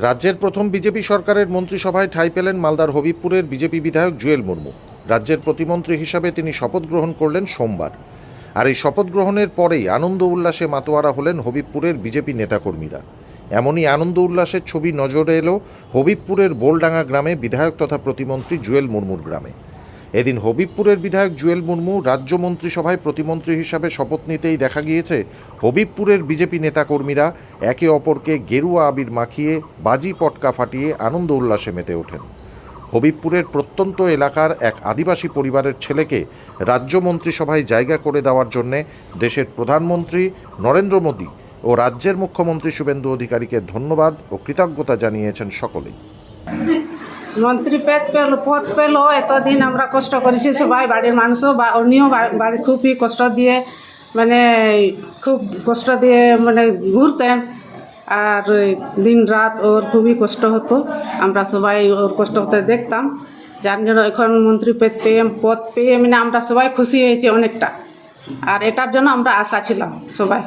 রাজ্যের প্রথম বিজেপি সরকারের মন্ত্রিসভায় ঠাঁই পেলেন মালদার হবিবপুরের বিজেপি বিধায়ক জুয়েল মুর্মু। রাজ্যের প্রতিমন্ত্রী হিসাবে তিনি শপথ গ্রহণ করলেন সোমবার। আর এই শপথ গ্রহণের পরেই আনন্দ উল্লাসে মাতোয়ারা হলেন হবিবপুরের বিজেপি নেতাকর্মীরা। এমনই আনন্দ উল্লাসের ছবি নজরে এলো হবিবপুরের বোলডাঙ্গা গ্রামে বিধায়ক তথা প্রতিমন্ত্রী জুয়েল মুর্মুর গ্রামে। এদিন হবিবপুরের বিধায়ক জুয়েল মুর্মু রাজ্য মন্ত্রিসভায় প্রতিমন্ত্রী হিসাবে শপথ নিতেই দেখা গিয়েছে হবিবপুরের বিজেপি নেতাকর্মীরা একে অপরকে গেরুয়া আবির মাখিয়ে বাজি পটকা ফাটিয়ে আনন্দ উল্লাসে মেতে ওঠেন। হবিবপুরের প্রত্যন্ত এলাকার এক আদিবাসী পরিবারের ছেলেকে রাজ্য মন্ত্রিসভায় জায়গা করে দেওয়ার জন্যে দেশের প্রধানমন্ত্রী নরেন্দ্র মোদী ও রাজ্যের মুখ্যমন্ত্রী শুভেন্দু অধিকারীকে ধন্যবাদ ও কৃতজ্ঞতা জানিয়েছেন সকলেই। মন্ত্রী পদ পেল, এতদিন আমরা কষ্ট করেছি সবাই, বাড়ির মানুষও বা উনিও বাড়ি খুবই কষ্ট দিয়ে খুব কষ্ট দিয়ে ঘুরতেন। আর দিন রাত ওর খুবই কষ্ট হতো, আমরা সবাই ওর কষ্ট হতে দেখতাম। যার জন্য এখন মন্ত্রী পদ পেয়ে আমরা সবাই খুশি হয়েছি অনেকটা। আর এটার জন্য আমরা আশা ছিলাম সবাই।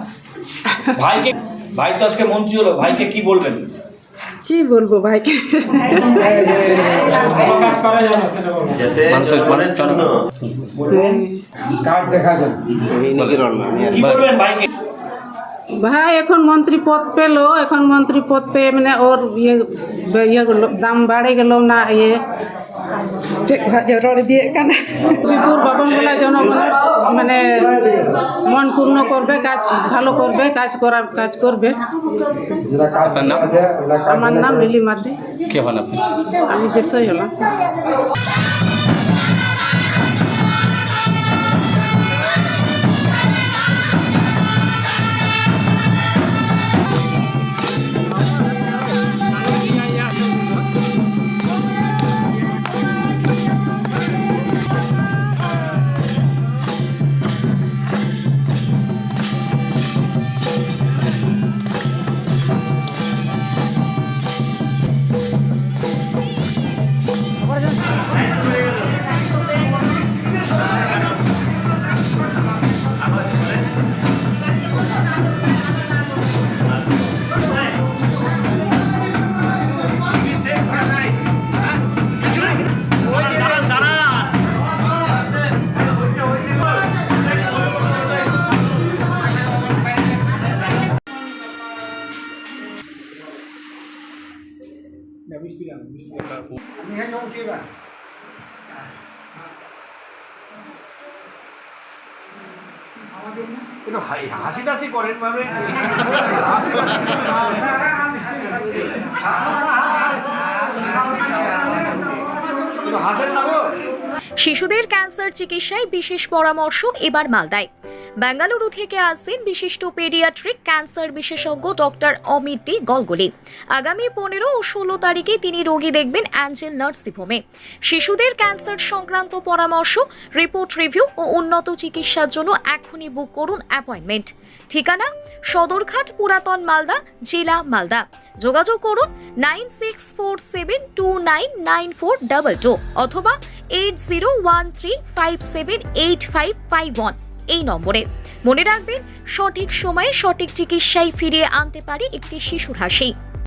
ভাই তো আজকে মন্ত্রী হলো, ভাইকে কি বলবেন? কি বলবো ভাইকে, ভাই এখন মন্ত্রী পদ পেল, এখন মন্ত্রী পদ পেয়ে ওর দাম বাড়ে গেল না, বিপুর ভবনগুলা জনগণের মন পূর্ণ করবে, কাজ ভালো করবে, কাজ করবে। আমার নাম লিলি মার্ডি। কে হন আপনি? আমি দেশই হলাম। হাসি টাসি করেন ভাবে হাসেন না গো। শিশুদের ক্যান্সার চিকিৎসায় বিশেষ পরামর্শ এবার মালদায়। বেঙ্গালুরু থেকে আসছেন বিশিষ্ট পেডিয়াট্রিক ক্যান্সার বিশেষজ্ঞ ডক্টর অমিত ডি গলগলি। আগামী 15 ও 16 তারিখে তিনি রোগী দেখবেন অ্যাঞ্জেল নার্সিংহোমে। শিশুদের ক্যান্সার সংক্রান্ত পরামর্শ, রিপোর্ট রিভিউ ও উন্নত চিকিৎসার জন্য এখনই বুক করুন অ্যাপয়েন্টমেন্ট। ঠিকানা সদরঘাট, পুরাতন মালদা, জেলা মালদা। যোগাযোগ করুন 9647299422 অথবা 8013578551 এই নম্বরে। মনে রাখবেন, সঠিক সময়ে সঠিক চিকিৎসায় ফিরিয়ে আনতে পারে একটি শিশুর হাসি।